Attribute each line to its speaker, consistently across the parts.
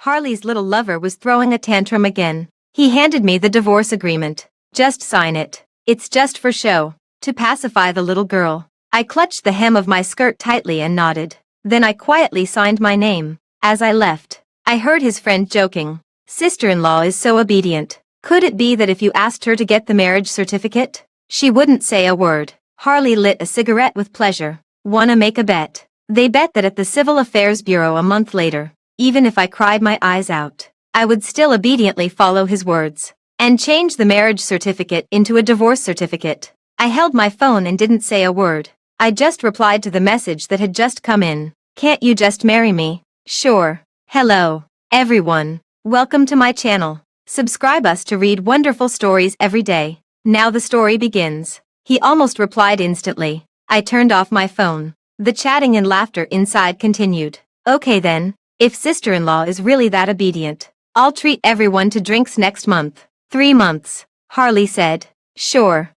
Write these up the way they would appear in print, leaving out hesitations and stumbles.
Speaker 1: Harley's little lover was throwing a tantrum again. He handed me the divorce agreement. Just sign it. It's just for show. To pacify the little girl. I clutched the hem of my skirt tightly and nodded. Then I quietly signed my name. As I left, I heard his friend joking. Sister-in-law is so obedient. Could it be that if you asked her to get the marriage certificate, she wouldn't say a word? Harley lit a cigarette with pleasure. Wanna make a bet? They bet that at the Civil Affairs Bureau a month later, even if I cried my eyes out, I would still obediently follow his words and change the marriage certificate into a divorce certificate. I held my phone and didn't say a word. I just replied to the message that had just come in. Can't you just marry me? Sure. Hello, everyone. Welcome to my channel. Subscribe us to read wonderful stories every day. Now the story begins. He almost replied instantly. I turned off my phone. The chatting and laughter inside continued. Okay then, if sister-in-law is really that obedient, I'll treat everyone to drinks next month. 3 months. Harley said. Sure.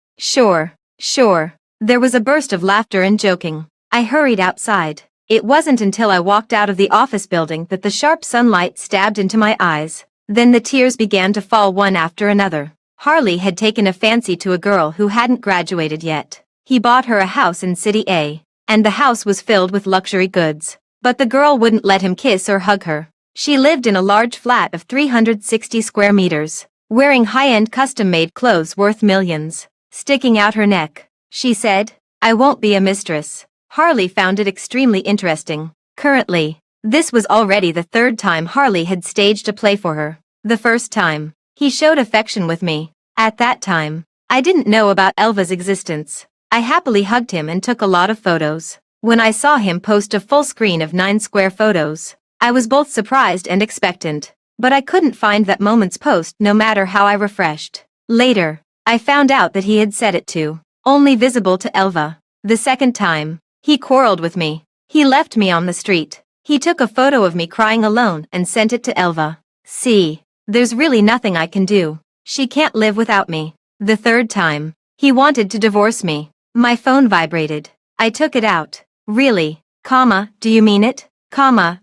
Speaker 1: There was a burst of laughter and joking. I hurried outside. It wasn't until I walked out of the office building that the sharp sunlight stabbed into my eyes. Then the tears began to fall one after another. Harley had taken a fancy to a girl who hadn't graduated yet. He bought her a house in City A, and the house was filled with luxury goods. But the girl wouldn't let him kiss or hug her. She lived in a large flat of 360 square meters, wearing high-end custom-made clothes worth millions. Sticking out her neck, she said, I won't be a mistress. Harley found it extremely interesting. Currently, this was already the 3rd time Harley had staged a play for her. The first time, he showed affection with me. At that time, I didn't know about Elva's existence. I happily hugged him and took a lot of photos. When I saw him post a full screen of 9 square photos, I was both surprised and expectant. But I couldn't find that moment's post no matter how I refreshed. Later, I found out that he had set it to only visible to Elva. The second time, he quarreled with me. He left me on the street. He took a photo of me crying alone and sent it to Elva. See, there's really nothing I can do. She can't live without me. The third time, he wanted to divorce me. My phone vibrated. I took it out. Really? Do you mean it?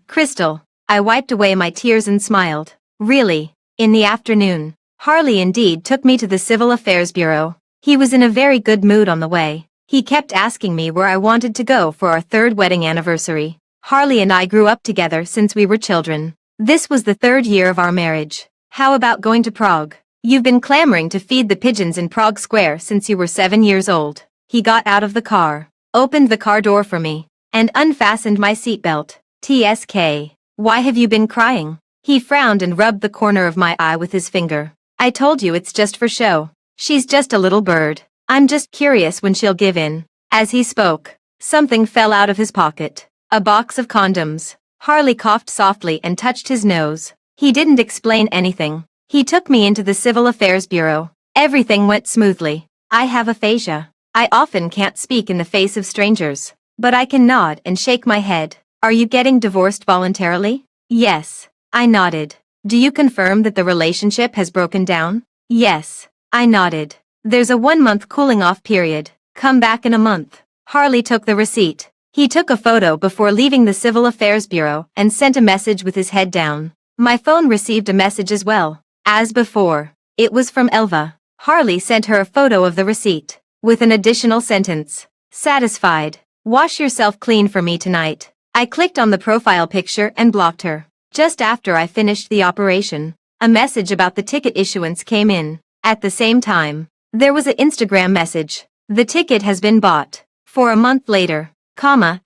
Speaker 1: Crystal. I wiped away my tears and smiled. Really? In the afternoon, Harley indeed took me to the Civil Affairs Bureau. He was in a very good mood on the way. He kept asking me where I wanted to go for our 3rd wedding anniversary. Harley and I grew up together since we were children. This was the 3rd year of our marriage. How about going to Prague? You've been clamoring to feed the pigeons in Prague Square since you were 7 years old. He got out of the car, opened the car door for me, and unfastened my seatbelt. TSK. Why have you been crying? He frowned and rubbed the corner of my eye with his finger. I told you it's just for show. She's just a little bird. I'm just curious when she'll give in. As he spoke, something fell out of his pocket. A box of condoms. Harley coughed softly and touched his nose. He didn't explain anything. He took me into the Civil Affairs Bureau. Everything went smoothly. I have aphasia. I often can't speak in the face of strangers, but I can nod and shake my head. Are you getting divorced voluntarily? Yes. I nodded. Do you confirm that the relationship has broken down? Yes. I nodded. There's a 1-month cooling-off period. Come back in a month. Harley took the receipt. He took a photo before leaving the Civil Affairs Bureau and sent a message with his head down. My phone received a message as well. As before, it was from Elva. Harley sent her a photo of the receipt, with an additional sentence. Satisfied. Wash yourself clean for me tonight. I clicked on the profile picture and blocked her. Just after I finished the operation, a message about the ticket issuance came in. At the same time, there was an Instagram message. The ticket has been bought. For a month later,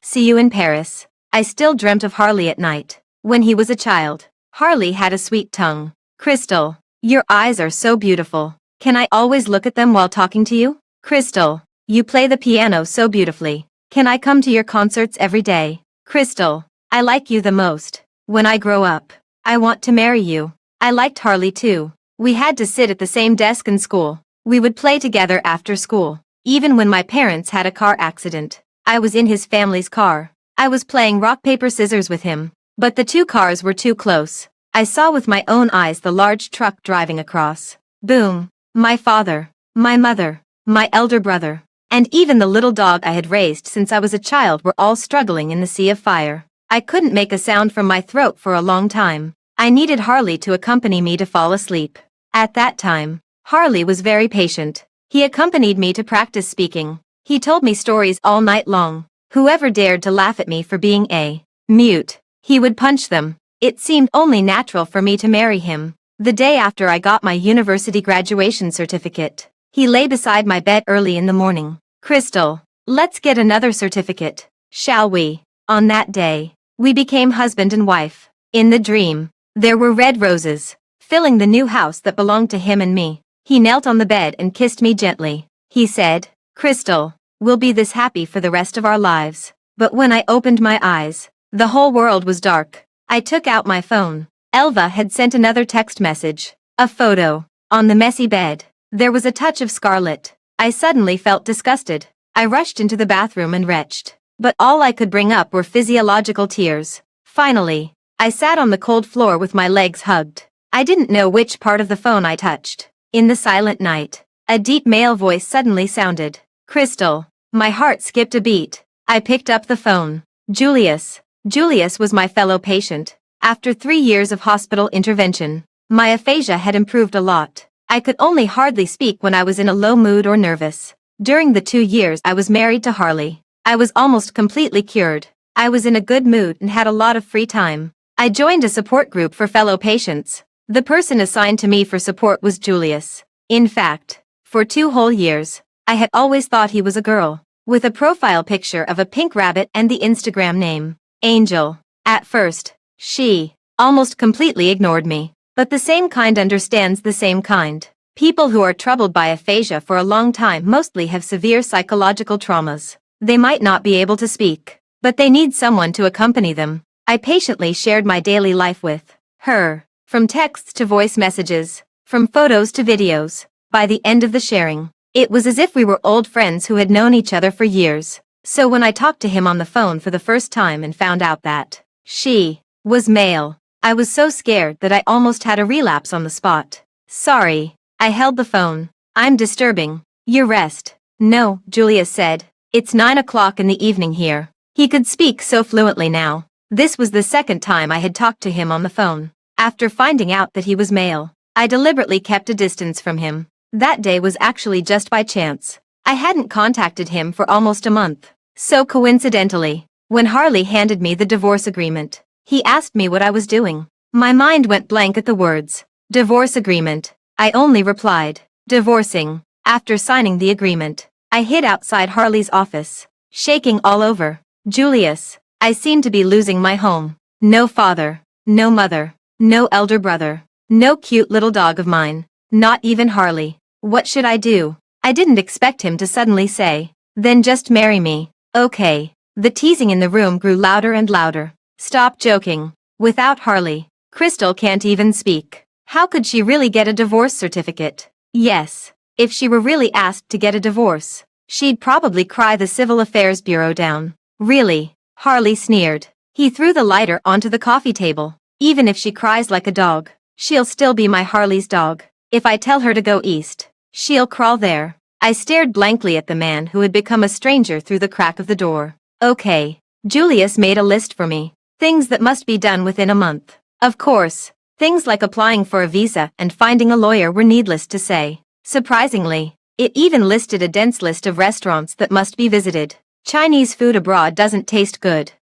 Speaker 1: see you in Paris. I still dreamt of Harley at night. When he was a child, Harley had a sweet tongue. Crystal, your eyes are so beautiful. Can I always look at them while talking to you? Crystal, you play the piano so beautifully. Can I come to your concerts every day? Crystal, I like you the most. When I grow up, I want to marry you. I liked Harley too. We had to sit at the same desk in school. We would play together after school. Even when my parents had a car accident, I was in his family's car. I was playing rock paper scissors with him. But the 2 cars were too close. I saw with my own eyes the large truck driving across. Boom. My father, my mother, my elder brother, and even the little dog I had raised since I was a child were all struggling in the sea of fire. I couldn't make a sound from my throat for a long time. I needed Harley to accompany me to fall asleep. At that time, Harley was very patient. He accompanied me to practice speaking. He told me stories all night long. Whoever dared to laugh at me for being a mute, he would punch them. It seemed only natural for me to marry him. The day after I got my university graduation certificate, he lay beside my bed early in the morning. Crystal, let's get another certificate, shall we? On that day, we became husband and wife. In the dream, there were red roses, filling the new house that belonged to him and me. He knelt on the bed and kissed me gently. He said, Crystal, we'll be this happy for the rest of our lives. But when I opened my eyes, the whole world was dark. I took out my phone. Elva had sent another text message. A photo. On the messy bed, there was a touch of scarlet. I suddenly felt disgusted. I rushed into the bathroom and retched. But all I could bring up were physiological tears. Finally, I sat on the cold floor with my legs hugged. I didn't know which part of the phone I touched. In the silent night, a deep male voice suddenly sounded. Crystal. My heart skipped a beat. I picked up the phone. Julius. Julius was my fellow patient. After 3 years of hospital intervention, my aphasia had improved a lot. I could only hardly speak when I was in a low mood or nervous. During the 2 years I was married to Harley, I was almost completely cured. I was in a good mood and had a lot of free time. I joined a support group for fellow patients. The person assigned to me for support was Julius. In fact, for 2 whole years, I had always thought he was a girl, with a profile picture of a pink rabbit and the Instagram name, Angel. At first, she almost completely ignored me. But the same kind understands the same kind. People who are troubled by aphasia for a long time mostly have severe psychological traumas. They might not be able to speak, but they need someone to accompany them. I patiently shared my daily life with her, from texts to voice messages, from photos to videos. By the end of the sharing, it was as if we were old friends who had known each other for years. So when I talked to him on the phone for the first time and found out that she was male, I was so scared that I almost had a relapse on the spot. Sorry. I held the phone. I'm disturbing your rest. No, Julius said. It's 9 o'clock in the evening here. He could speak so fluently now. This was the second time I had talked to him on the phone. After finding out that he was male, I deliberately kept a distance from him. That day was actually just by chance. I hadn't contacted him for almost a month. So coincidentally, when Harley handed me the divorce agreement, he asked me what I was doing. My mind went blank at the words. Divorce agreement. I only replied, divorcing. After signing the agreement, I hid outside Harley's office, shaking all over. Julius, I seemed to be losing my home. No father, no mother, no elder brother, no cute little dog of mine, not even Harley. What should I do? I didn't expect him to suddenly say, then just marry me. Okay. The teasing in the room grew louder and louder. Stop joking. Without Harley, Crystal can't even speak. How could she really get a divorce certificate? Yes, if she were really asked to get a divorce, she'd probably cry the Civil Affairs Bureau down. Really? Harley sneered. He threw the lighter onto the coffee table. Even if she cries like a dog, she'll still be my Harley's dog. If I tell her to go east, she'll crawl there. I stared blankly at the man who had become a stranger through the crack of the door. Okay. Julius made a list for me. Things that must be done within a month. Of course, things like applying for a visa and finding a lawyer were needless to say. Surprisingly, it even listed a dense list of restaurants that must be visited. Chinese food abroad doesn't taste good.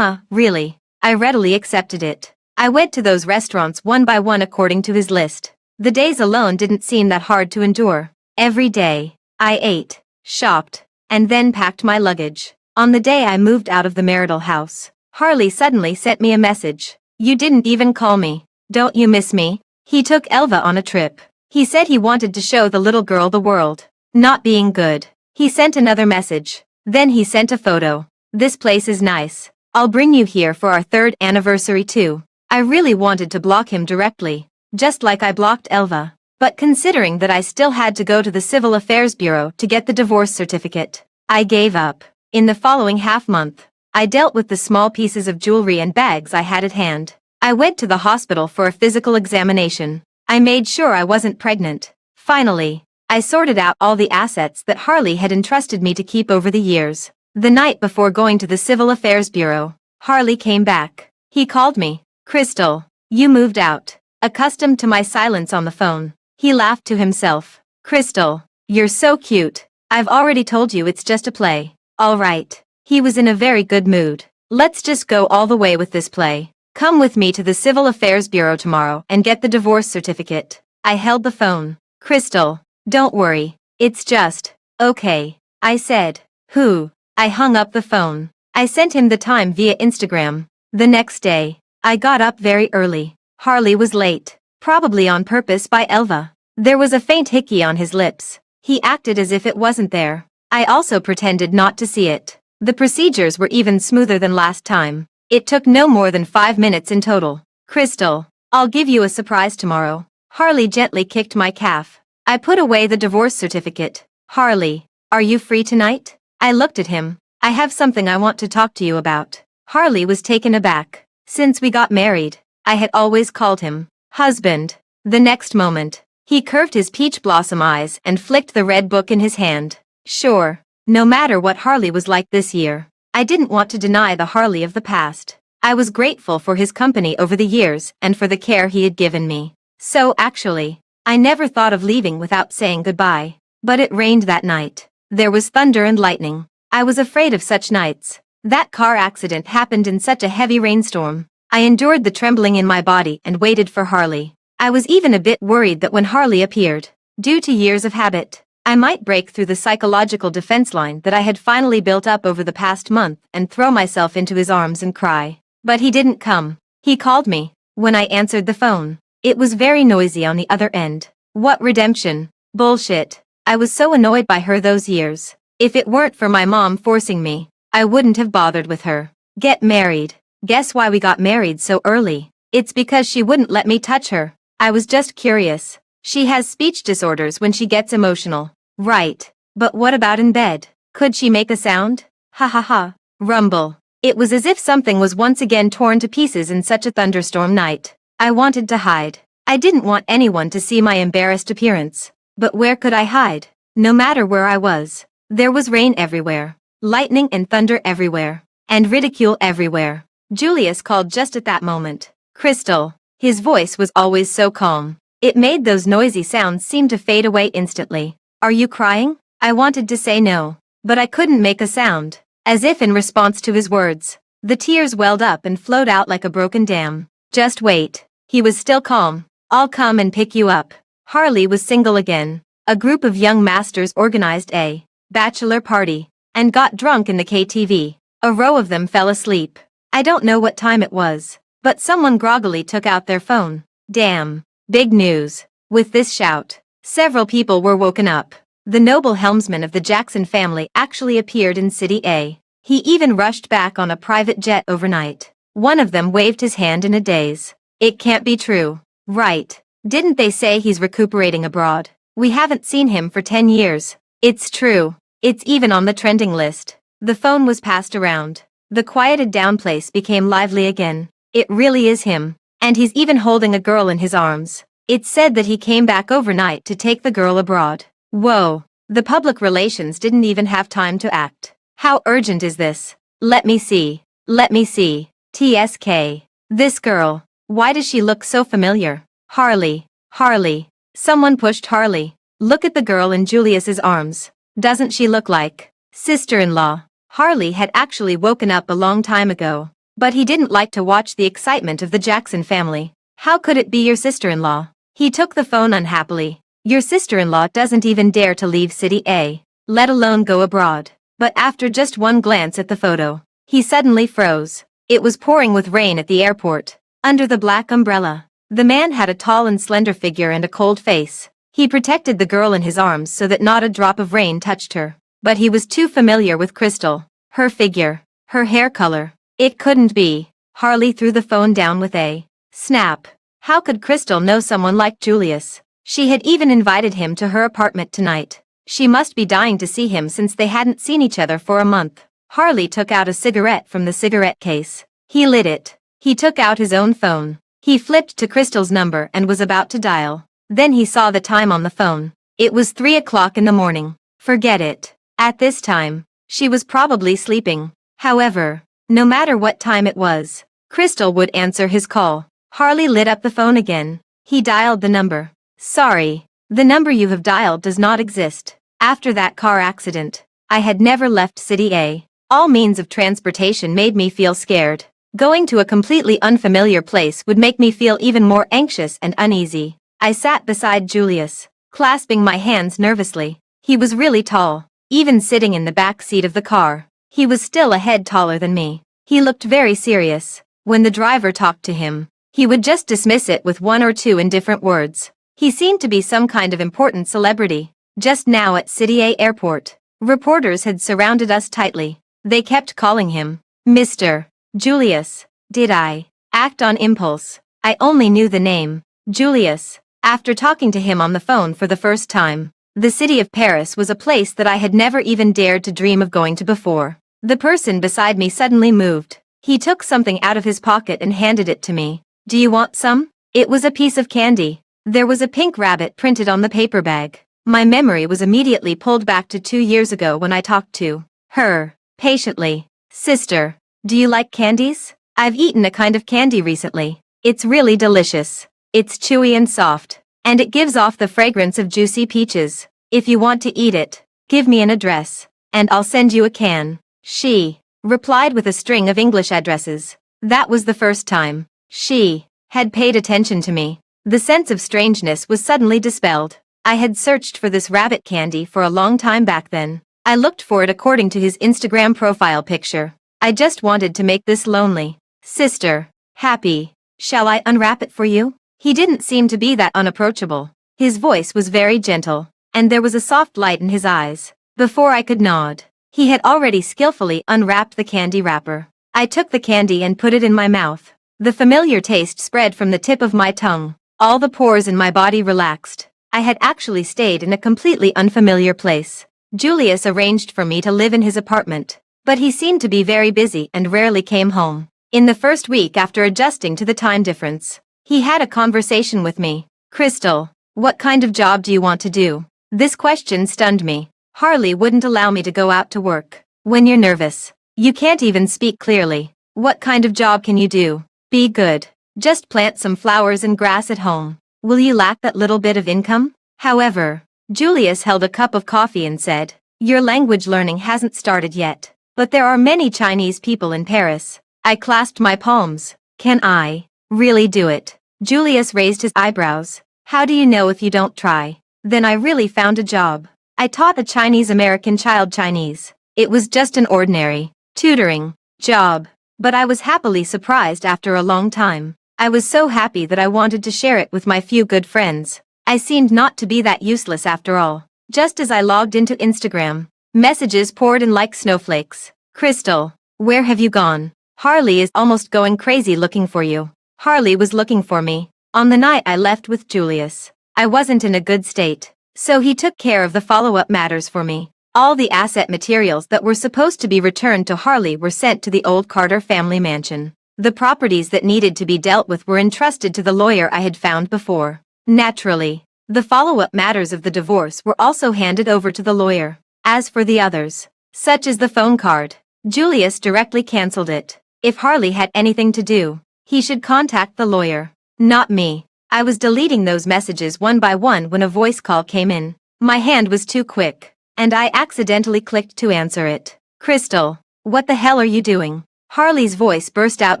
Speaker 1: Really. I readily accepted it. I went to those restaurants one by one according to his list. The days alone didn't seem that hard to endure. Every day, I ate, shopped, and then packed my luggage. On the day I moved out of the marital house, Harley suddenly sent me a message. You didn't even call me. Don't you miss me? He took Elva on a trip. He said he wanted to show the little girl the world. Not being good. He sent another message. Then he sent a photo. This place is nice. I'll bring you here for our 3rd anniversary too. I really wanted to block him directly, just like I blocked Elva. But considering that I still had to go to the Civil Affairs Bureau to get the divorce certificate, I gave up. In the following half-month, I dealt with the small pieces of jewelry and bags I had at hand. I went to the hospital for a physical examination. I made sure I wasn't pregnant. Finally, I sorted out all the assets that Harley had entrusted me to keep over the years. The night before going to the Civil Affairs Bureau, Harley came back. He called me. Crystal, You moved out. Accustomed to my silence on the phone, he laughed to himself. Crystal, you're so cute. I've already told you it's just a play. All right. He was in a very good mood. Let's just go all the way with this play. Come with me to the Civil Affairs Bureau tomorrow and get the divorce certificate. I held the phone. Crystal, don't worry. It's just, okay. I said. Who? I hung up the phone. I sent him the time via Instagram. The next day, I got up very early. Harley was late, probably on purpose by Elva. There was a faint hickey on his lips. He acted as if it wasn't there. I also pretended not to see it. The procedures were even smoother than last time. It took no more than 5 minutes in total. Crystal, I'll give you a surprise tomorrow. Harley gently kicked my calf. I put away the divorce certificate. Harley, are you free tonight? I looked at him. I have something I want to talk to you about. Harley was taken aback. Since we got married, I had always called him husband. The next moment, he curved his peach blossom eyes and flicked the red book in his hand. Sure, no matter what Harley was like this year, I didn't want to deny the Harley of the past. I was grateful for his company over the years and for the care he had given me. So actually, I never thought of leaving without saying goodbye. But it rained that night. There was thunder and lightning. I was afraid of such nights. That car accident happened in such a heavy rainstorm. I endured the trembling in my body and waited for Harley. I was even a bit worried that when Harley appeared, due to years of habit, I might break through the psychological defense line that I had finally built up over the past month and throw myself into his arms and cry. But he didn't come. He called me. When I answered the phone, it was very noisy on the other end. What redemption? Bullshit. I was so annoyed by her those years. If it weren't for my mom forcing me, I wouldn't have bothered with her. Get married. Guess why we got married so early? It's because she wouldn't let me touch her. I was just curious. She has speech disorders when she gets emotional. Right. But what about in bed? Could she make a sound? Ha ha ha. Rumble. It was as if something was once again torn to pieces in such a thunderstorm night. I wanted to hide. I didn't want anyone to see my embarrassed appearance. But where could I hide? No matter where I was, there was rain everywhere, lightning and thunder everywhere, and ridicule everywhere. Julius called just at that moment. Crystal. His voice was always so calm. It made those noisy sounds seem to fade away instantly. Are you crying? I wanted to say no, but I couldn't make a sound. As if in response to his words, the tears welled up and flowed out like a broken dam. Just wait. He was still calm. I'll come and pick you up. Harley was single again. A group of young masters organized a bachelor party and got drunk in the KTV. A row of them fell asleep. I don't know what time it was, but someone groggily took out their phone. Damn. Big news. With this shout, several people were woken up. The noble helmsman of the Jackson family actually appeared in City A. He even rushed back on a private jet overnight. One of them waved his hand in a daze. It can't be true. Right. Didn't they say he's recuperating abroad? We haven't seen him for 10 years. It's true. It's even on the trending list. The phone was passed around. The quieted down place became lively again. It really is him. And he's even holding a girl in his arms. It's said that he came back overnight to take the girl abroad. Whoa. The public relations didn't even have time to act. How urgent is this? Let me see. Let me see. TSK. This girl. Why does she look so familiar? Harley. Harley. Someone pushed Harley. Look at the girl in Julius's arms. Doesn't she look like sister-in-law? Harley had actually woken up a long time ago, but he didn't like to watch the excitement of the Jackson family. How could it be your sister-in-law? He took the phone unhappily. Your sister-in-law doesn't even dare to leave City A, let alone go abroad. But after just one glance at the photo, he suddenly froze. It was pouring with rain at the airport. Under the black umbrella, the man had a tall and slender figure and a cold face. He protected the girl in his arms so that not a drop of rain touched her. But he was too familiar with Crystal. Her figure, her hair color. It couldn't be. Harley threw the phone down with a snap. How could Crystal know someone like Julius? She had even invited him to her apartment tonight. She must be dying to see him since they hadn't seen each other for a month. Harley took out a cigarette from the cigarette case. He lit it. He took out his own phone. He flipped to Crystal's number and was about to dial. Then he saw the time on the phone. It was 3 o'clock in the morning. Forget it. At this time, she was probably sleeping. However, no matter what time it was, Crystal would answer his call. Harley lit up the phone again. He dialed the number. Sorry. The number you have dialed does not exist. After that car accident, I had never left City A. All means of transportation made me feel scared. Going to a completely unfamiliar place would make me feel even more anxious and uneasy. I sat beside Julius, clasping my hands nervously. He was really tall. Even sitting in the back seat of the car, he was still a head taller than me. He looked very serious. When the driver talked to him, he would just dismiss it with one or two indifferent words. He seemed to be some kind of important celebrity. Just now at City A Airport, reporters had surrounded us tightly. They kept calling him Mr. Julius. Did I act on impulse? I only knew the name, Julius, after talking to him on the phone for the first time. The city of Paris was a place that I had never even dared to dream of going to before. The person beside me suddenly moved. He took something out of his pocket and handed it to me. Do you want some? It was a piece of candy. There was a pink rabbit printed on the paper bag. My memory was immediately pulled back to 2 years ago when I talked to her, patiently. Sister, do you like candies? I've eaten a kind of candy recently. It's really delicious. It's chewy and soft, and it gives off the fragrance of juicy peaches. If you want to eat it, give me an address, and I'll send you a can. She replied with a string of English addresses. That was the first time she had paid attention to me. The sense of strangeness was suddenly dispelled. I had searched for this rabbit candy for a long time back then. I looked for it according to his Instagram profile picture. I just wanted to make this lonely sister happy. Shall I unwrap it for you? He didn't seem to be that unapproachable. His voice was very gentle, and there was a soft light in his eyes. Before I could nod, he had already skillfully unwrapped the candy wrapper. I took the candy and put it in my mouth. The familiar taste spread from the tip of my tongue. All the pores in my body relaxed. I had actually stayed in a completely unfamiliar place. Julius arranged for me to live in his apartment, but he seemed to be very busy and rarely came home. In the first week after adjusting to the time difference, he had a conversation with me. Crystal, what kind of job do you want to do? This question stunned me. Harley wouldn't allow me to go out to work. When you're nervous, you can't even speak clearly. What kind of job can you do? Be good. Just plant some flowers and grass at home. Will you lack that little bit of income? However, Julius held a cup of coffee and said, your language learning hasn't started yet, but there are many Chinese people in Paris. I clasped my palms. Can I really do it? Julius raised his eyebrows. How do you know if you don't try? Then I really found a job. I taught a Chinese-American child Chinese. It was just an ordinary tutoring job, but I was happily surprised after a long time. I was so happy that I wanted to share it with my few good friends. I seemed not to be that useless after all. Just as I logged into Instagram, messages poured in like snowflakes. Crystal, where have you gone? Harley is almost going crazy looking for you. Harley was looking for me. On the night I left with Julius, I wasn't in a good state, so he took care of the follow-up matters for me. All the asset materials that were supposed to be returned to Harley were sent to the old Carter family mansion. The properties that needed to be dealt with were entrusted to the lawyer I had found before. Naturally, the follow-up matters of the divorce were also handed over to the lawyer. As for the others, such as the phone card, Julius directly cancelled it. If Harley had anything to do, he should contact the lawyer, not me. I was deleting those messages one by one when a voice call came in. My hand was too quick, and I accidentally clicked to answer it. Crystal, what the hell are you doing? Harley's voice burst out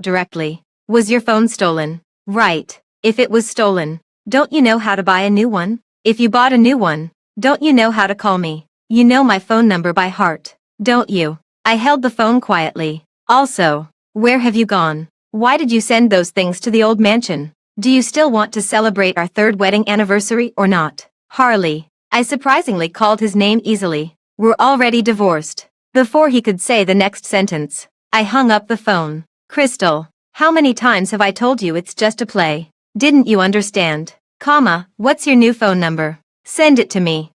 Speaker 1: directly. Was your phone stolen? Right. If it was stolen, don't you know how to buy a new one? If you bought a new one, don't you know how to call me? You know my phone number by heart, don't you? I held the phone quietly. Also, where have you gone? Why did you send those things to the old mansion? Do you still want to celebrate our 3rd wedding anniversary or not? Harley. I surprisingly called his name easily. We're already divorced. Before he could say the next sentence, I hung up the phone. Crystal, how many times have I told you it's just a play? Didn't you understand? What's your new phone number? Send it to me.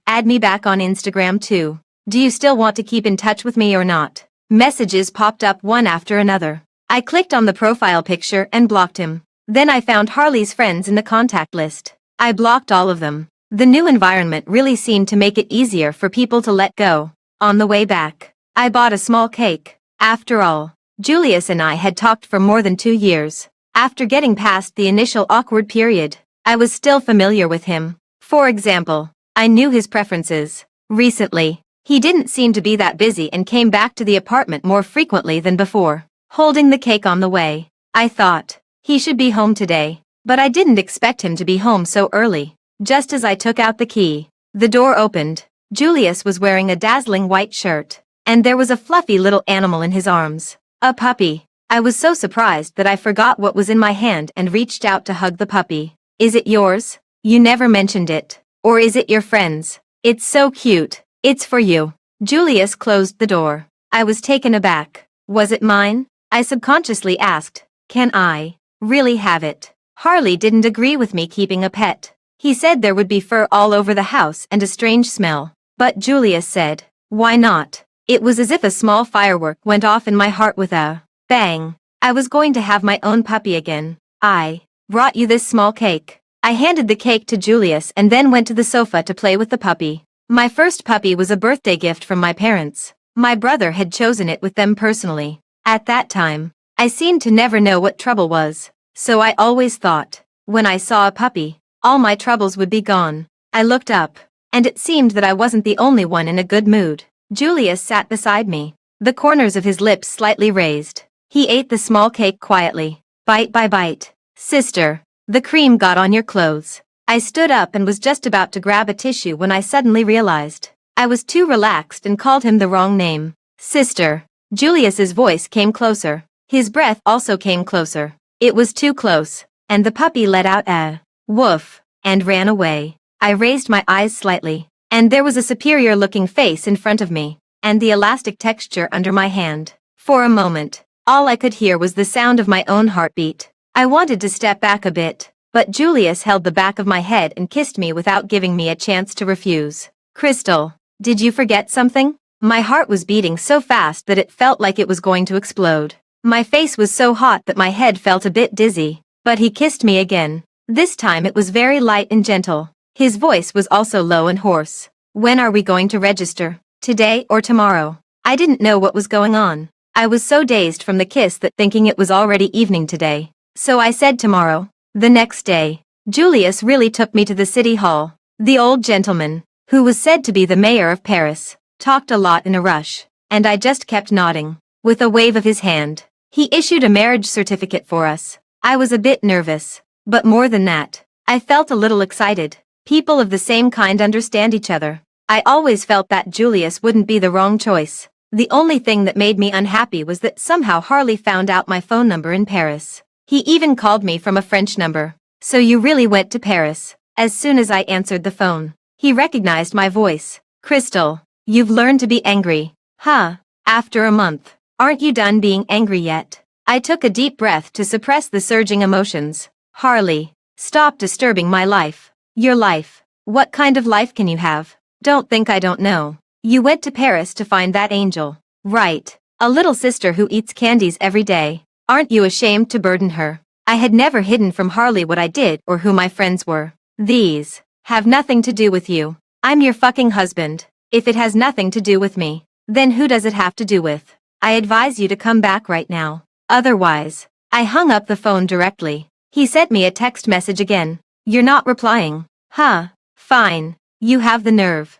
Speaker 1: Add me back on Instagram too. Do you still want to keep in touch with me or not? Messages popped up one after another. I clicked on the profile picture and blocked him. Then I found Harley's friends in the contact list. I blocked all of them. The new environment really seemed to make it easier for people to let go. On the way back, I bought a small cake. After all, Julius and I had talked for more than 2 years. After getting past the initial awkward period, I was still familiar with him. For example, I knew his preferences. Recently, he didn't seem to be that busy and came back to the apartment more frequently than before, holding the cake on the way. I thought, he should be home today, but I didn't expect him to be home so early. Just as I took out the key, the door opened. Julius was wearing a dazzling white shirt, and there was a fluffy little animal in his arms. A puppy. I was so surprised that I forgot what was in my hand and reached out to hug the puppy. Is it yours? You never mentioned it. Or is it your friend's? It's so cute. It's for you. Julius closed the door. I was taken aback. Was it mine? I subconsciously asked. Can I really have it? Harley didn't agree with me keeping a pet. He said there would be fur all over the house and a strange smell. But Julius said, why not? It was as if a small firework went off in my heart with a bang. I was going to have my own puppy again. I brought you this small cake. I handed the cake to Julius and then went to the sofa to play with the puppy. My first puppy was a birthday gift from my parents. My brother had chosen it with them personally. At that time, I seemed to never know what trouble was. So I always thought, when I saw a puppy, all my troubles would be gone. I looked up, and it seemed that I wasn't the only one in a good mood. Julius sat beside me, the corners of his lips slightly raised. He ate the small cake quietly, bite by bite. Sister, the cream got on your clothes. I stood up and was just about to grab a tissue when I suddenly realized I was too relaxed and called him the wrong name. Sister. Julius's voice came closer. His breath also came closer. It was too close, and the puppy let out a woof and ran away. I raised my eyes slightly, and there was a superior-looking face in front of me, and the elastic texture under my hand. For a moment, all I could hear was the sound of my own heartbeat. I wanted to step back a bit, but Julius held the back of my head and kissed me without giving me a chance to refuse. Crystal, did you forget something? My heart was beating so fast that it felt like it was going to explode. My face was so hot that my head felt a bit dizzy, but he kissed me again. This time it was very light and gentle. His voice was also low and hoarse. When are we going to register? Today or tomorrow? I didn't know what was going on. I was so dazed from the kiss that thinking it was already evening today. So I said tomorrow. The next day, Julius really took me to the city hall. The old gentleman, who was said to be the mayor of Paris, talked a lot in a rush, and I just kept nodding. With a wave of his hand, he issued a marriage certificate for us. I was a bit nervous, but more than that, I felt a little excited. People of the same kind understand each other. I always felt that Julius wouldn't be the wrong choice. The only thing that made me unhappy was that somehow Harley found out my phone number in Paris. He even called me from a French number. So you really went to Paris? As soon as I answered the phone, he recognized my voice. Crystal, you've learned to be angry. Huh? After a month. Aren't you done being angry yet? I took a deep breath to suppress the surging emotions. Harley, stop disturbing my life. Your life. What kind of life can you have? Don't think I don't know. You went to Paris to find that angel. Right. A little sister who eats candies every day. Aren't you ashamed to burden her? I had never hidden from Harley what I did or who my friends were. These have nothing to do with you. I'm your fucking husband. If it has nothing to do with me, then who does it have to do with? I advise you to come back right now. Otherwise, I hung up the phone directly. He sent me a text message again. You're not replying. Huh? Fine. You have the nerve.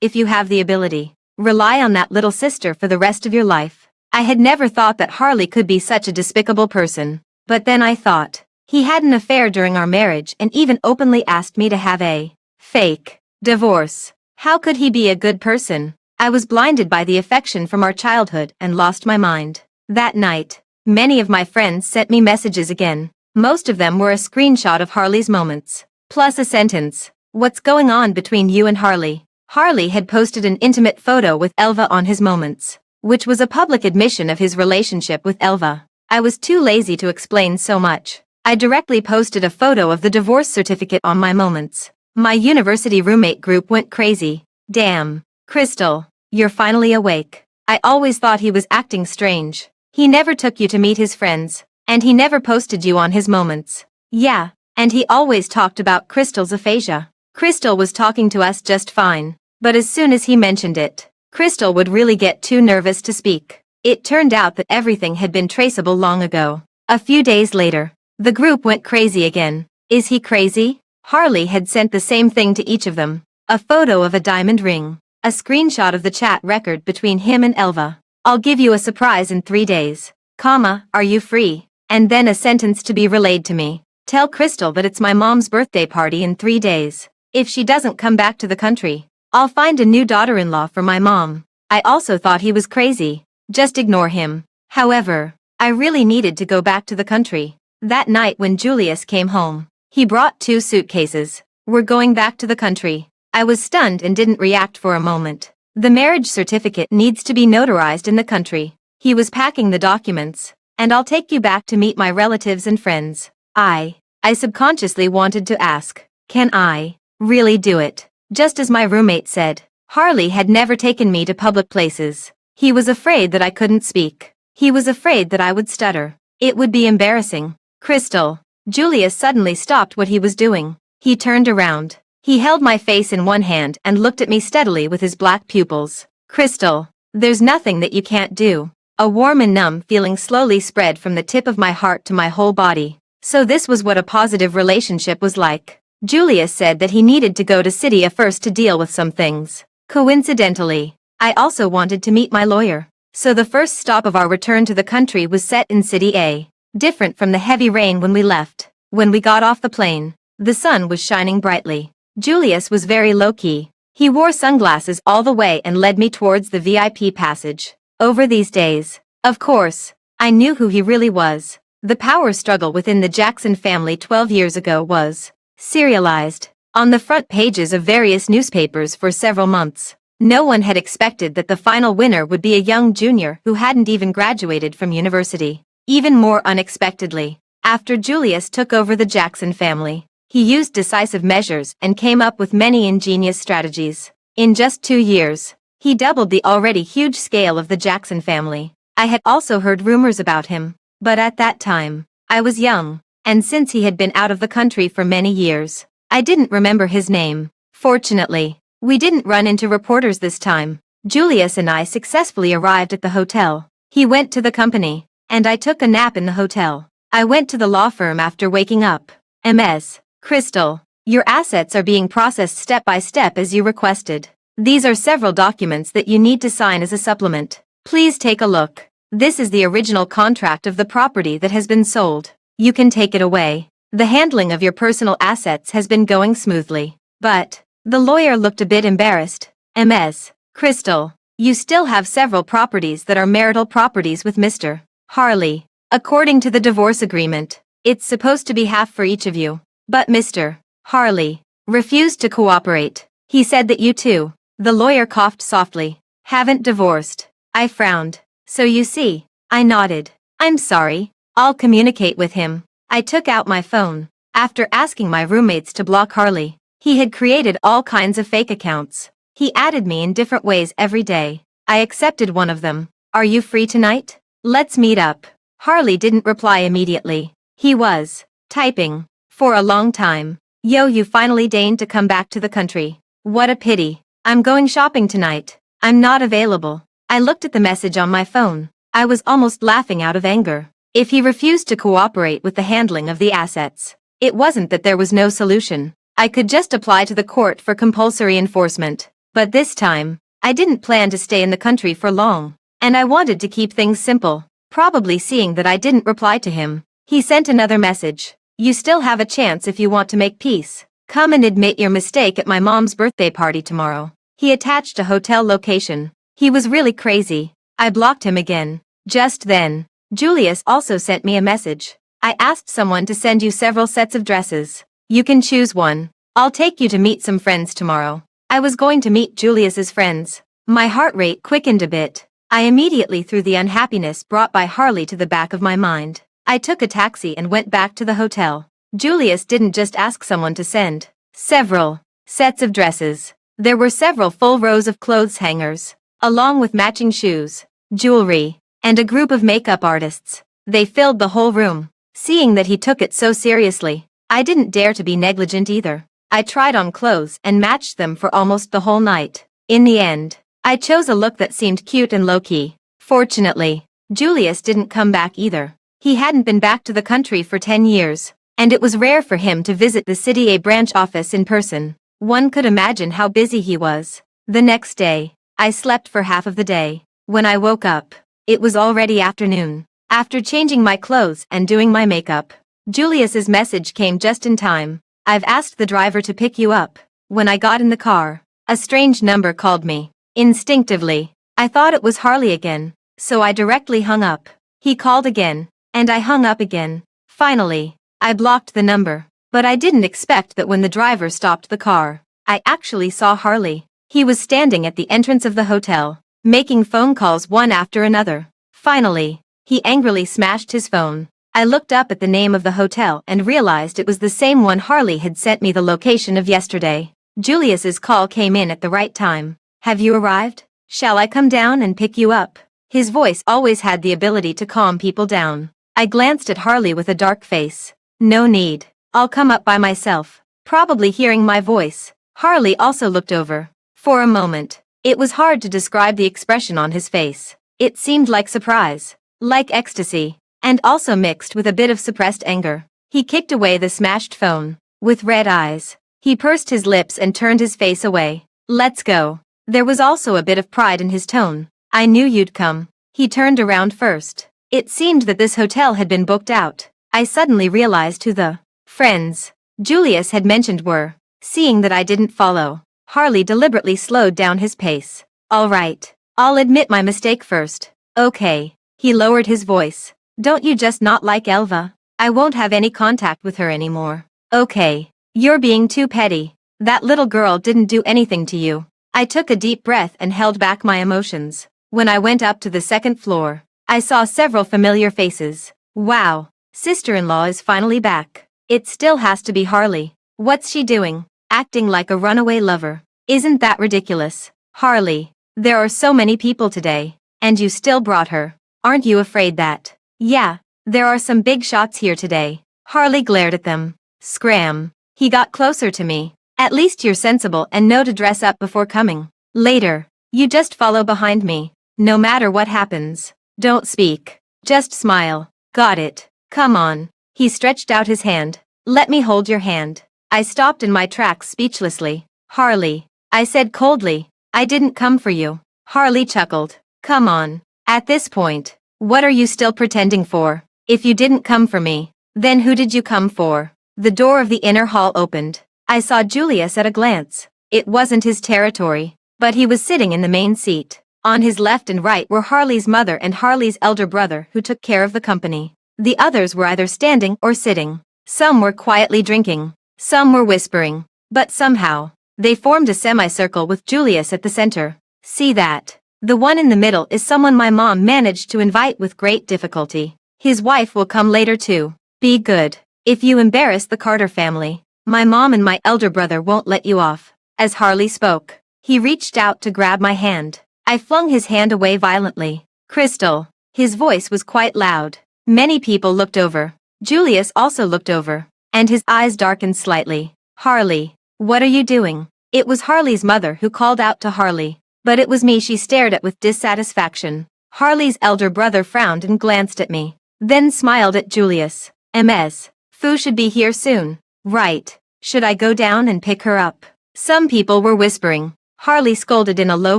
Speaker 1: If you have the ability. Rely on that little sister for the rest of your life. I had never thought that Harley could be such a despicable person. But then I thought, he had an affair during our marriage and even openly asked me to have a fake divorce. How could he be a good person? I was blinded by the affection from our childhood and lost my mind. That night, many of my friends sent me messages again. Most of them were a screenshot of Harley's moments, plus a sentence. What's going on between you and Harley? Harley had posted an intimate photo with Elva on his moments, which was a public admission of his relationship with Elva. I was too lazy to explain so much. I directly posted a photo of the divorce certificate on my moments. My university roommate group went crazy. Damn. Crystal, you're finally awake. I always thought he was acting strange. He never took you to meet his friends, and he never posted you on his moments. Yeah, and he always talked about Crystal's aphasia. Crystal was talking to us just fine, but as soon as he mentioned it, Crystal would really get too nervous to speak. It turned out that everything had been traceable long ago. A few days later, the group went crazy again. Is he crazy? Harley had sent the same thing to each of them. A photo of a diamond ring. A screenshot of the chat record between him and Elva. I'll give you a surprise in 3 days. Are you free? And then a sentence to be relayed to me. Tell Crystal that it's my mom's birthday party in 3 days. If she doesn't come back to the country, I'll find a new daughter-in-law for my mom. I also thought he was crazy. Just ignore him. However, I really needed to go back to the country. That night when Julius came home, he brought 2 suitcases. We're going back to the country. I was stunned and didn't react for a moment. The marriage certificate needs to be notarized in the country. He was packing the documents. And I'll take you back to meet my relatives and friends. I subconsciously wanted to ask, can I really do it? Just as my roommate said, Harley had never taken me to public places. He was afraid that I couldn't speak. He was afraid that I would stutter. It would be embarrassing. Crystal. Julius suddenly stopped what he was doing. He turned around. He held my face in one hand and looked at me steadily with his black pupils. Crystal, there's nothing that you can't do. A warm and numb feeling slowly spread from the tip of my heart to my whole body. So this was what a positive relationship was like. Julius said that he needed to go to City A first to deal with some things. Coincidentally, I also wanted to meet my lawyer. So the first stop of our return to the country was set in City A. Different from the heavy rain when we left. When we got off the plane, the sun was shining brightly. Julius was very low-key. He wore sunglasses all the way and led me towards the VIP passage. Over these days, of course, I knew who he really was. The power struggle within the Jackson family 12 years ago was serialized on the front pages of various newspapers for several months. No one had expected that the final winner would be a young junior who hadn't even graduated from university. Even more unexpectedly, after Julius took over the Jackson family, he used decisive measures and came up with many ingenious strategies. In just 2 years, he doubled the already huge scale of the Jackson family. I had also heard rumors about him, but at that time, I was young, and since he had been out of the country for many years, I didn't remember his name. Fortunately, we didn't run into reporters this time. Julius and I successfully arrived at the hotel. He went to the company, and I took a nap in the hotel. I went to the law firm after waking up. Ms. Crystal, your assets are being processed step by step as you requested. These are several documents that you need to sign as a supplement. Please take a look. This is the original contract of the property that has been sold. You can take it away. The handling of your personal assets has been going smoothly. But, the lawyer looked a bit embarrassed. Ms. Crystal, you still have several properties that are marital properties with Mr. Harley. According to the divorce agreement, it's supposed to be half for each of you. But Mr. Harley refused to cooperate. He said that you two, the lawyer coughed softly, haven't divorced. I frowned. So you see, I nodded. I'm sorry, I'll communicate with him. I took out my phone. After asking my roommates to block Harley, he had created all kinds of fake accounts. He added me in different ways every day. I accepted one of them. Are you free tonight? Let's meet up. Harley didn't reply immediately. He was typing for a long time. Yo, you finally deigned to come back to the country. What a pity. I'm going shopping tonight. I'm not available. I looked at the message on my phone. I was almost laughing out of anger. If he refused to cooperate with the handling of the assets, it wasn't that there was no solution. I could just apply to the court for compulsory enforcement. But this time, I didn't plan to stay in the country for long. And I wanted to keep things simple. Probably seeing that I didn't reply to him, he sent another message. You still have a chance if you want to make peace. Come and admit your mistake at my mom's birthday party tomorrow. He attached a hotel location. He was really crazy. I blocked him again. Just then, Julius also sent me a message. I asked someone to send you several sets of dresses. You can choose one. I'll take you to meet some friends tomorrow. I was going to meet Julius's friends. My heart rate quickened a bit. I immediately threw the unhappiness brought by Harley to the back of my mind. I took a taxi and went back to the hotel. Julius didn't just ask someone to send several sets of dresses. There were several full rows of clothes hangers, along with matching shoes, jewelry, and a group of makeup artists. They filled the whole room. Seeing that he took it so seriously, I didn't dare to be negligent either. I tried on clothes and matched them for almost the whole night. In the end, I chose a look that seemed cute and low-key. Fortunately, Julius didn't come back either. He hadn't been back to the country for 10 years, and it was rare for him to visit the City A branch office in person. One could imagine how busy he was. The next day, I slept for half of the day. When I woke up, it was already afternoon. After changing my clothes and doing my makeup, Julius's message came just in time. I've asked the driver to pick you up. When I got in the car, a strange number called me. Instinctively, I thought it was Harley again, so I directly hung up. He called again, and I hung up again. Finally, I blocked the number, but I didn't expect that when the driver stopped the car, I actually saw Harley. He was standing at the entrance of the hotel, making phone calls one after another. Finally, he angrily smashed his phone. I looked up at the name of the hotel and realized it was the same one Harley had sent me the location of yesterday. Julius's call came in at the right time. Have you arrived? Shall I come down and pick you up? His voice always had the ability to calm people down. I glanced at Harley with a dark face. No need. I'll come up by myself. Probably hearing my voice, Harley also looked over. For a moment, it was hard to describe the expression on his face. It seemed like surprise, like ecstasy, and also mixed with a bit of suppressed anger. He kicked away the smashed phone. With red eyes, he pursed his lips and turned his face away. Let's go. There was also a bit of pride in his tone. I knew you'd come. He turned around first. It seemed that this hotel had been booked out. I suddenly realized who the friends Julius had mentioned were. Seeing that I didn't follow, Harley deliberately slowed down his pace. All right, I'll admit my mistake first. Okay. He lowered his voice. Don't you just not like Elva? I won't have any contact with her anymore. Okay. You're being too petty. That little girl didn't do anything to you. I took a deep breath and held back my emotions. When I went up to the second floor, I saw several familiar faces. Wow. Sister-in-law is finally back. It still has to be Harley. What's she doing? Acting like a runaway lover. Isn't that ridiculous? Harley, there are so many people today, and you still brought her. Aren't you afraid that? Yeah, there are some big shots here today. Harley glared at them. Scram. He got closer to me. At least you're sensible and know to dress up before coming. Later, you just follow behind me. No matter what happens. Don't speak. Just smile. Got it. Come on. He stretched out his hand. Let me hold your hand. I stopped in my tracks speechlessly. Harley, I said coldly, I didn't come for you. Harley chuckled. Come on. At this point, what are you still pretending for? If you didn't come for me, then who did you come for? The door of the inner hall opened. I saw Julius at a glance. It wasn't his territory, but he was sitting in the main seat. On his left and right were Harley's mother and Harley's elder brother who took care of the company. The others were either standing or sitting. Some were quietly drinking. Some were whispering. But somehow, they formed a semicircle with Julius at the center. See that? The one in the middle is someone my mom managed to invite with great difficulty. His wife will come later too. Be good. If you embarrass the Carter family, my mom and my elder brother won't let you off. As Harley spoke, he reached out to grab my hand. I flung his hand away violently. Crystal. His voice was quite loud. Many people looked over. Julius also looked over, and his eyes darkened slightly. Harley, what are you doing? It was Harley's mother who called out to Harley, but it was me she stared at with dissatisfaction. Harley's elder brother frowned and glanced at me, then smiled at Julius. Ms. Fu should be here soon. Right. Should I go down and pick her up? Some people were whispering. Harley scolded in a low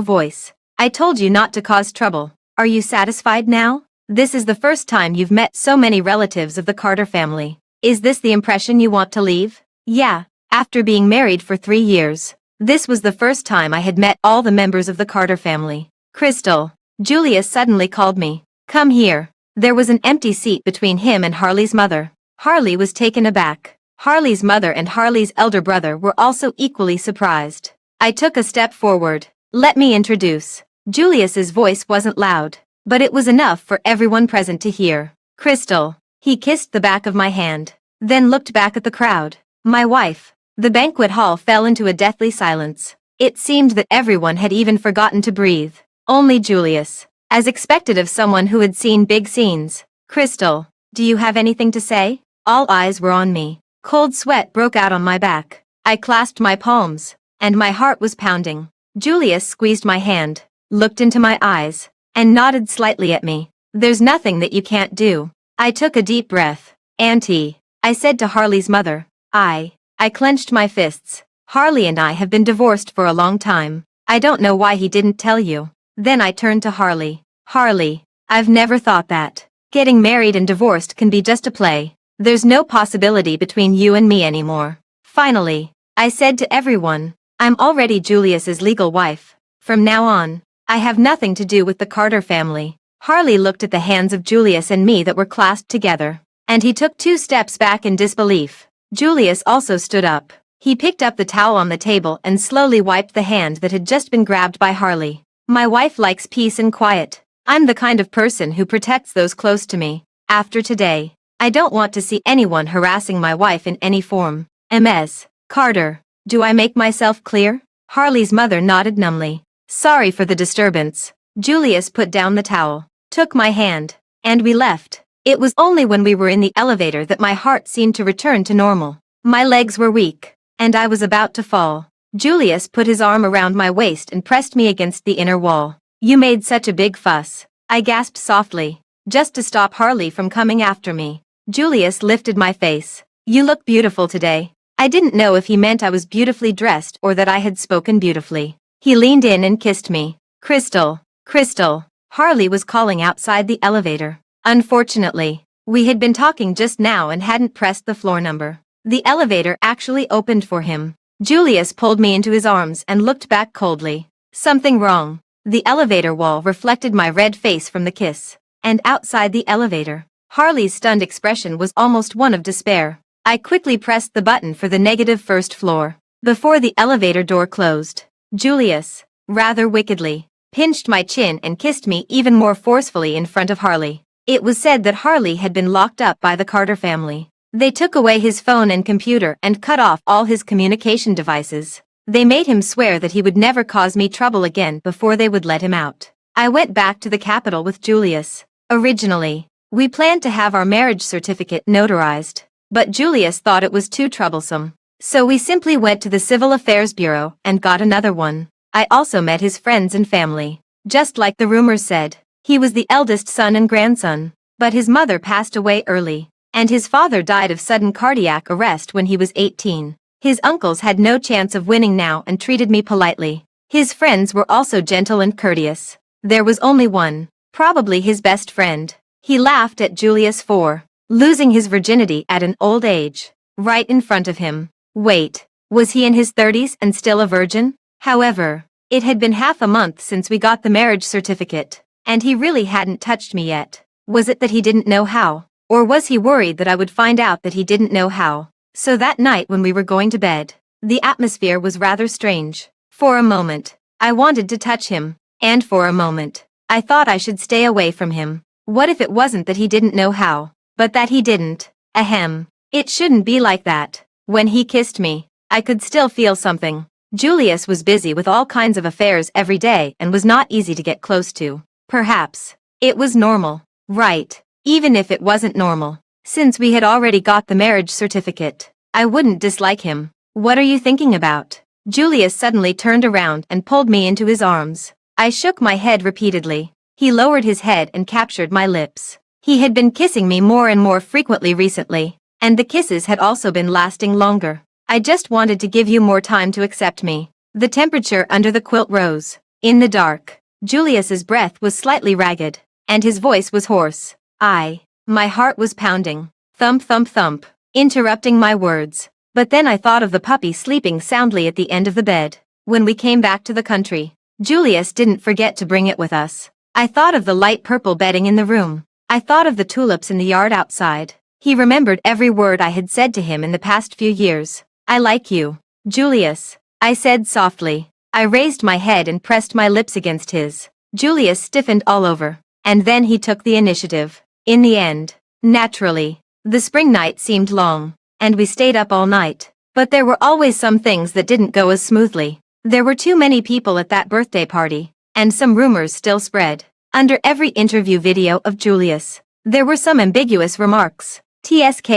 Speaker 1: voice. I told you not to cause trouble. Are you satisfied now? This is the first time you've met so many relatives of the Carter family. Is this the impression you want to leave? Yeah, after being married for 3 years. This was the first time I had met all the members of the Carter family. Crystal. Julius suddenly called me. Come here. There was an empty seat between him and Harley's mother. Harley was taken aback. Harley's mother and Harley's elder brother were also equally surprised. I took a step forward. Let me introduce. Julius's voice wasn't loud, but it was enough for everyone present to hear. Crystal. He kissed the back of my hand, then looked back at the crowd. My wife. The banquet hall fell into a deathly silence. It seemed that everyone had even forgotten to breathe. Only Julius, as expected of someone who had seen big scenes. Crystal, do you have anything to say? All eyes were on me. Cold sweat broke out on my back. I clasped my palms, and my heart was pounding. Julius squeezed my hand, looked into my eyes, and nodded slightly at me. There's nothing that you can't do. I took a deep breath. Auntie, I said to Harley's mother. I clenched my fists. Harley and I have been divorced for a long time. I don't know why he didn't tell you. Then I turned to Harley. Harley, I've never thought that. Getting married and divorced can be just a play. There's no possibility between you and me anymore. Finally, I said to everyone, I'm already Julius's legal wife. From now on, I have nothing to do with the Carter family. Harley looked at the hands of Julius and me that were clasped together, and he took 2 steps back in disbelief. Julius also stood up. He picked up the towel on the table and slowly wiped the hand that had just been grabbed by Harley. My wife likes peace and quiet. I'm the kind of person who protects those close to me. After today, I don't want to see anyone harassing my wife in any form. Ms. Carter, do I make myself clear? Harley's mother nodded numbly. Sorry for the disturbance. Julius put down the towel, took my hand, and we left. It was only when we were in the elevator that my heart seemed to return to normal. My legs were weak, and I was about to fall. Julius put his arm around my waist and pressed me against the inner wall. You made such a big fuss. I gasped softly, just to stop Harley from coming after me. Julius lifted my face. You look beautiful today. I didn't know if he meant I was beautifully dressed or that I had spoken beautifully. He leaned in and kissed me. Crystal, Crystal. Harley was calling outside the elevator. Unfortunately, we had been talking just now and hadn't pressed the floor number. The elevator actually opened for him. Julius pulled me into his arms and looked back coldly. Something wrong. The elevator wall reflected my red face from the kiss. And outside the elevator, Harley's stunned expression was almost one of despair. I quickly pressed the button for the negative first floor. Before the elevator door closed, Julius, rather wickedly, pinched my chin and kissed me even more forcefully in front of Harley. It was said that Harley had been locked up by the Carter family. They took away his phone and computer and cut off all his communication devices. They made him swear that he would never cause me trouble again before they would let him out. I went back to the capital with Julius. Originally, we planned to have our marriage certificate notarized, but Julius thought it was too troublesome. So we simply went to the Civil Affairs Bureau and got another one. I also met his friends and family. Just like the rumors said, he was the eldest son and grandson, but his mother passed away early, and his father died of sudden cardiac arrest when he was 18. His uncles had no chance of winning now and treated me politely. His friends were also gentle and courteous. There was only one, probably his best friend. He laughed at Julius for losing his virginity at an old age, right in front of him. Wait, was he in his 30s and still a virgin? However, it had been half a month since we got the marriage certificate, and he really hadn't touched me yet. Was it that he didn't know how? Or was he worried that I would find out that he didn't know how? So that night when we were going to bed, the atmosphere was rather strange. For a moment, I wanted to touch him, and for a moment, I thought I should stay away from him. What if it wasn't that he didn't know how, but that he didn't? Ahem. It shouldn't be like that. When he kissed me, I could still feel something. Julius was busy with all kinds of affairs every day and was not easy to get close to. Perhaps it was normal, right? Even if it wasn't normal, since we had already got the marriage certificate, I wouldn't dislike him. What are you thinking about? Julius suddenly turned around and pulled me into his arms. I shook my head repeatedly. He lowered his head and captured my lips. He had been kissing me more and more frequently recently, and the kisses had also been lasting longer. I just wanted to give you more time to accept me. The temperature under the quilt rose. In the dark, Julius's breath was slightly ragged, and his voice was hoarse. My heart was pounding. Thump thump thump, interrupting my words. But then I thought of the puppy sleeping soundly at the end of the bed. When we came back to the country, Julius didn't forget to bring it with us. I thought of the light purple bedding in the room. I thought of the tulips in the yard outside. He remembered every word I had said to him in the past few years. I like you, Julius, I said softly. I raised my head and pressed my lips against his. Julius stiffened all over, and then he took the initiative. In the end, naturally, the spring night seemed long, and we stayed up all night. But there were always some things that didn't go as smoothly. There were too many people at that birthday party, and some rumors still spread. Under every interview video of Julius, there were some ambiguous remarks. TSK,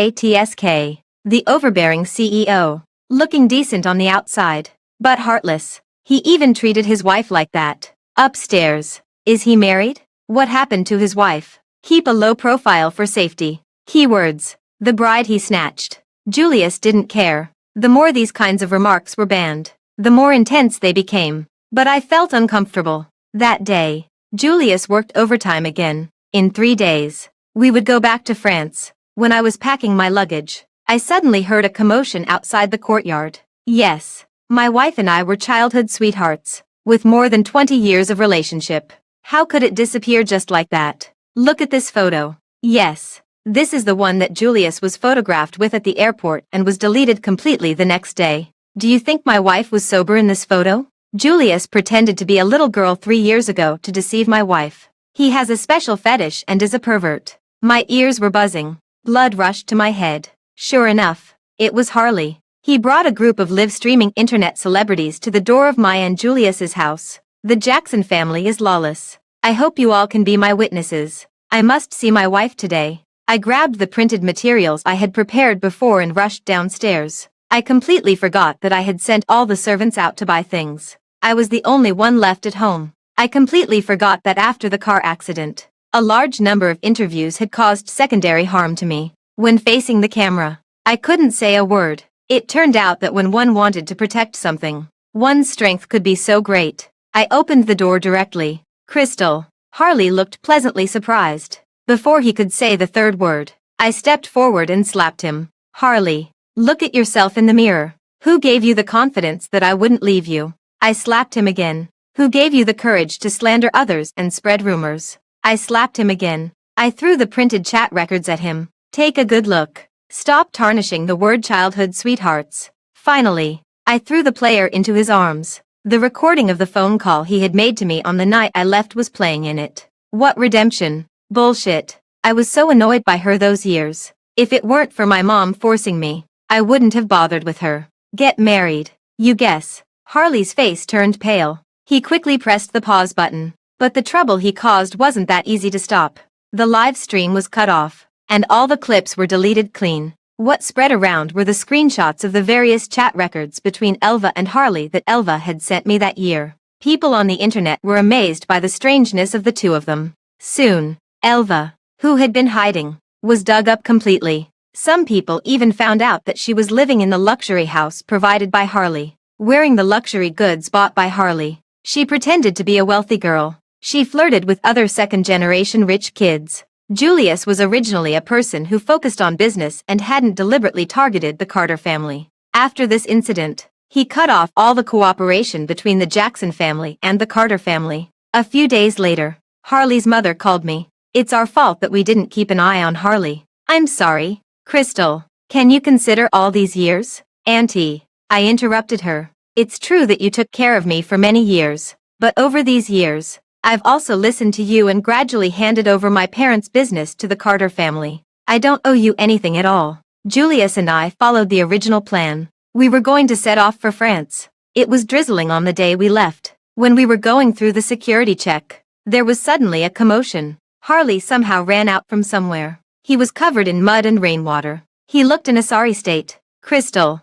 Speaker 1: the overbearing CEO, looking decent on the outside, but heartless. He even treated his wife like that. Upstairs. Is he married? What happened to his wife? Keep a low profile for safety. Keywords. The bride he snatched. Julius didn't care. The more these kinds of remarks were banned, the more intense they became. But I felt uncomfortable. That day, Julius worked overtime again. In 3 days, we would go back to France. When I was packing my luggage, I suddenly heard a commotion outside the courtyard. Yes, my wife and I were childhood sweethearts, with more than 20 years of relationship. How could it disappear just like that? Look at this photo. Yes, this is the one that Julius was photographed with at the airport and was deleted completely the next day. Do you think my wife was sober in this photo? Julius pretended to be a little girl 3 years ago to deceive my wife. He has a special fetish and is a pervert. My ears were buzzing. Blood rushed to my head. Sure enough, it was Harley. He brought a group of live-streaming internet celebrities to the door of my and Julius's house. The Jackson family is lawless. I hope you all can be my witnesses. I must see my wife today. I grabbed the printed materials I had prepared before and rushed downstairs. I completely forgot that I had sent all the servants out to buy things. I was the only one left at home. I completely forgot that after the car accident, a large number of interviews had caused secondary harm to me. When facing the camera, I couldn't say a word. It turned out that when one wanted to protect something, one's strength could be so great. I opened the door directly. Crystal. Harley looked pleasantly surprised. Before he could say the third word, I stepped forward and slapped him. Harley, look at yourself in the mirror. Who gave you the confidence that I wouldn't leave you? I slapped him again. Who gave you the courage to slander others and spread rumors? I slapped him again. I threw the printed chat records at him. Take a good look. Stop tarnishing the word childhood sweethearts. Finally, I threw the player into his arms. The recording of the phone call he had made to me on the night I left was playing in it. What redemption? Bullshit. I was so annoyed by her those years. If it weren't for my mom forcing me, I wouldn't have bothered with her. Get married. You guess. Harley's face turned pale. He quickly pressed the pause button. But the trouble he caused wasn't that easy to stop. The live stream was cut off, and all the clips were deleted clean. What spread around were the screenshots of the various chat records between Elva and Harley that Elva had sent me that year. People on the internet were amazed by the strangeness of the two of them. Soon, Elva, who had been hiding, was dug up completely. Some people even found out that she was living in the luxury house provided by Harley, wearing the luxury goods bought by Harley. She pretended to be a wealthy girl. She flirted with other second-generation rich kids. Julius was originally a person who focused on business and hadn't deliberately targeted the Carter family. After this incident, he cut off all the cooperation between the Jackson family and the Carter family. A few days later, Harley's mother called me. It's our fault that we didn't keep an eye on Harley. I'm sorry. Crystal, can you consider all these years? Auntie, I interrupted her. It's true that you took care of me for many years, but over these years, I've also listened to you and gradually handed over my parents' business to the Carter family. I don't owe you anything at all. Julius and I followed the original plan. We were going to set off for France. It was drizzling on the day we left. When we were going through the security check, there was suddenly a commotion. Harley somehow ran out from somewhere. He was covered in mud and rainwater. He looked in a sorry state. Crystal.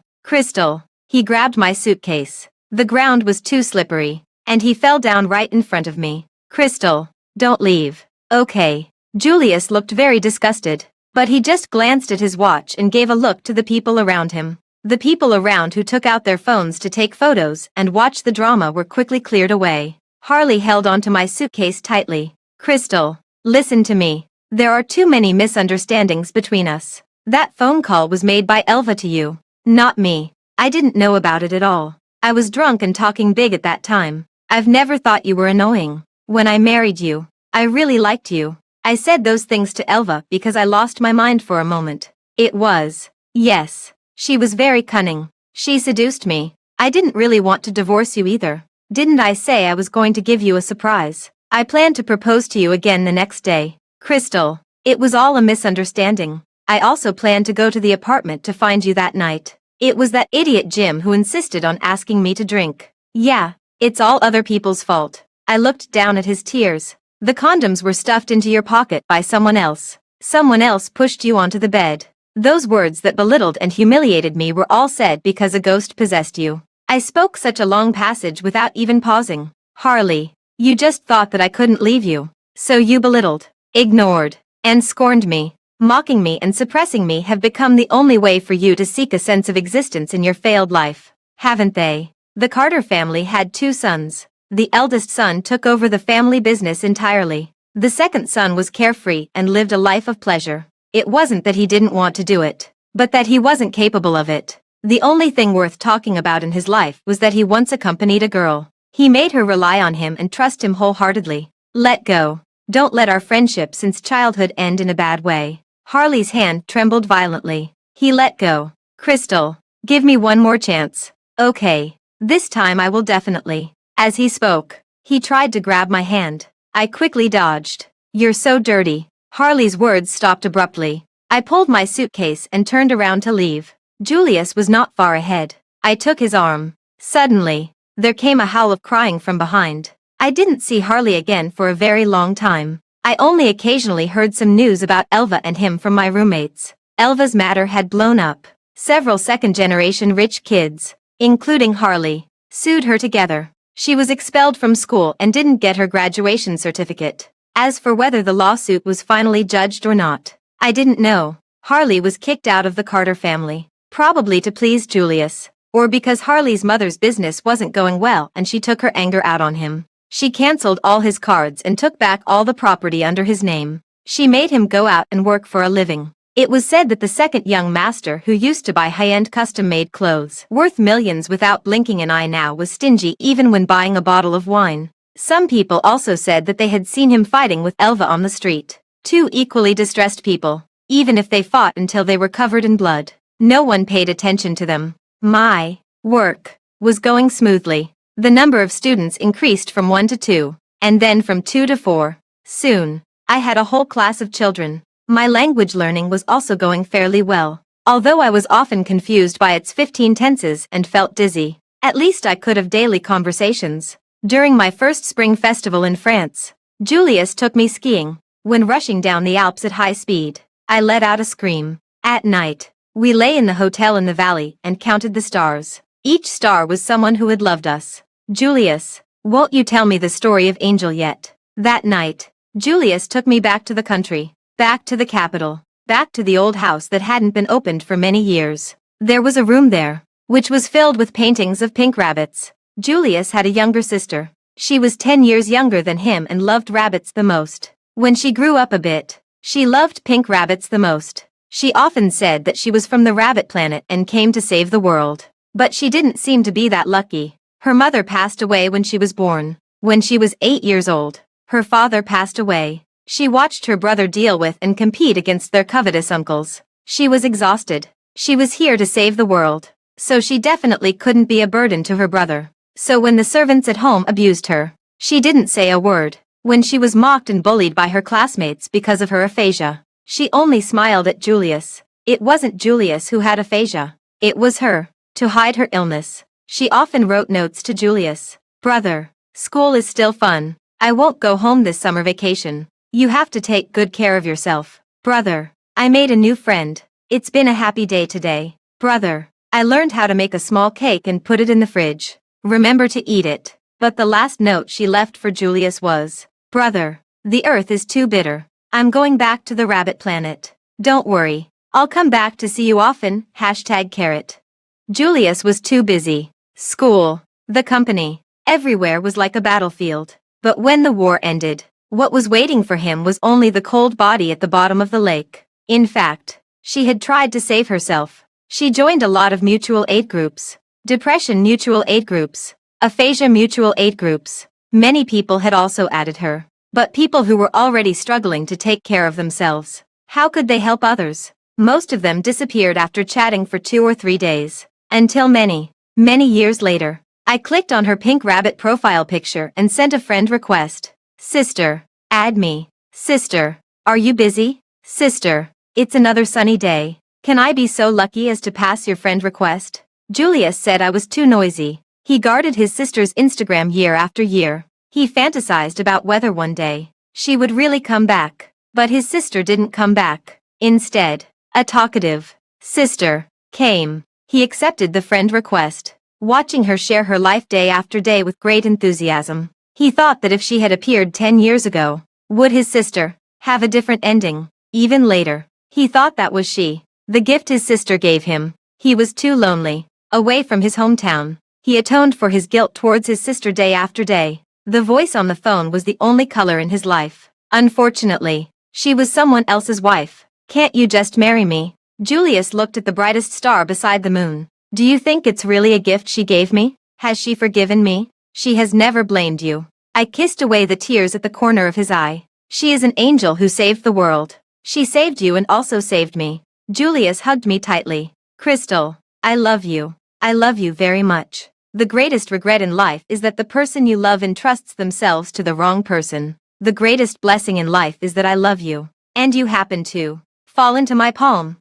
Speaker 1: He grabbed my suitcase. The ground was too slippery, and he fell down right in front of me. Crystal, don't leave. Okay. Julius looked very disgusted, but he just glanced at his watch and gave a look to the people around him. The people around who took out their phones to take photos and watch the drama were quickly cleared away. Harley held onto my suitcase tightly. Crystal, listen to me. There are too many misunderstandings between us. That phone call was made by Elva to you, not me. I didn't know about it at all. I was drunk and talking big at that time. I've never thought you were annoying. When I married you, I really liked you. I said those things to Elva because I lost my mind for a moment. Yes. She was very cunning. She seduced me. I didn't really want to divorce you either. Didn't I say I was going to give you a surprise? I planned to propose to you again the next day. Crystal, it was all a misunderstanding. I also planned to go to the apartment to find you that night. It was that idiot Jim who insisted on asking me to drink. Yeah, it's all other people's fault. I looked down at his tears. The condoms were stuffed into your pocket by someone else. Someone else pushed you onto the bed. Those words that belittled and humiliated me were all said because a ghost possessed you. I spoke such a long passage without even pausing. Harley, you just thought that I couldn't leave you. So you belittled, ignored, and scorned me. Mocking me and suppressing me have become the only way for you to seek a sense of existence in your failed life, haven't they? The Carter family had 2 sons. The eldest son took over the family business entirely. The second son was carefree and lived a life of pleasure. It wasn't that he didn't want to do it, but that he wasn't capable of it. The only thing worth talking about in his life was that he once accompanied a girl. He made her rely on him and trust him wholeheartedly. Let go. Don't let our friendship since childhood end in a bad way. Harley's hand trembled violently. He let go. Crystal, give me one more chance. Okay. This time I will definitely. As he spoke, he tried to grab my hand. I quickly dodged. You're so dirty. Harley's words stopped abruptly. I pulled my suitcase and turned around to leave. Julius was not far ahead. I took his arm. Suddenly, there came a howl of crying from behind. I didn't see Harley again for a very long time. I only occasionally heard some news about Elva and him from my roommates. Elva's matter had blown up. Several second-generation rich kids, including Harley, sued her together. She was expelled from school and didn't get her graduation certificate. As for whether the lawsuit was finally judged or not, I didn't know. Harley was kicked out of the Carter family, probably to please Julius, or because Harley's mother's business wasn't going well and she took her anger out on him. She canceled all his cards and took back all the property under his name. She made him go out and work for a living. It was said that the second young master who used to buy high-end custom-made clothes worth millions without blinking an eye now was stingy even when buying a bottle of wine. Some people also said that they had seen him fighting with Elva on the street. 2 equally distressed people, even if they fought until they were covered in blood. No one paid attention to them. My work was going smoothly. The number of students increased from 1 to 2, and then from 2 to 4. Soon, I had a whole class of children. My language learning was also going fairly well, although I was often confused by its 15 tenses and felt dizzy. At least I could have daily conversations. During my first spring festival in France, Julius took me skiing. When rushing down the Alps at high speed, I let out a scream. At night, we lay in the hotel in the valley and counted the stars. Each star was someone who had loved us. Julius, won't you tell me the story of Angel yet? That night, Julius took me back to the country, back to the capital, back to the old house that hadn't been opened for many years. There was a room there, which was filled with paintings of pink rabbits. Julius had a younger sister. She was 10 years younger than him and loved rabbits the most. When she grew up a bit, she loved pink rabbits the most. She often said that she was from the rabbit planet and came to save the world. But she didn't seem to be that lucky. Her mother passed away when she was born. When she was 8 years old, her father passed away. She watched her brother deal with and compete against their covetous uncles. She was exhausted. She was here to save the world, so she definitely couldn't be a burden to her brother. So when the servants at home abused her, she didn't say a word. When she was mocked and bullied by her classmates because of her aphasia, she only smiled at Julius. It wasn't Julius who had aphasia. It was her. To hide her illness, she often wrote notes to Julius. Brother, school is still fun. I won't go home this summer vacation. You have to take good care of yourself. Brother, I made a new friend. It's been a happy day today. Brother, I learned how to make a small cake and put it in the fridge. Remember to eat it. But the last note she left for Julius was, Brother, the earth is too bitter. I'm going back to the rabbit planet. Don't worry. I'll come back to see you often. #carrot. Julius was too busy. School, the company, everywhere was like a battlefield. But when the war ended, what was waiting for him was only the cold body at the bottom of the lake. In fact, she had tried to save herself. She joined a lot of mutual aid groups. Depression mutual aid groups. Aphasia mutual aid groups. Many people had also added her. But people who were already struggling to take care of themselves. How could they help others? Most of them disappeared after chatting for 2 or 3 days. Until many years later, I clicked on her pink rabbit profile picture and sent a friend request. Sister, add me. Sister, are you busy? Sister, it's another sunny day. Can I be so lucky as to pass your friend request? Julius said I was too noisy. He guarded his sister's Instagram year after year. He fantasized about whether one day she would really come back. But his sister didn't come back. Instead, a talkative sister came. He accepted the friend request, watching her share her life day after day with great enthusiasm. He thought that if she had appeared 10 years ago, would his sister have a different ending. Even later, he thought that was she. The gift his sister gave him. He was too lonely. Away from his hometown. He atoned for his guilt towards his sister day after day. The voice on the phone was the only color in his life. Unfortunately, she was someone else's wife. Can't you just marry me? Julius looked at the brightest star beside the moon. Do you think it's really a gift she gave me? Has she forgiven me? She has never blamed you. I kissed away the tears at the corner of his eye. She is an angel who saved the world. She saved you and also saved me. Julius hugged me tightly. Crystal, I love you. I love you very much. The greatest regret in life is that the person you love entrusts themselves to the wrong person. The greatest blessing in life is that I love you. And you happen to fall into my palm.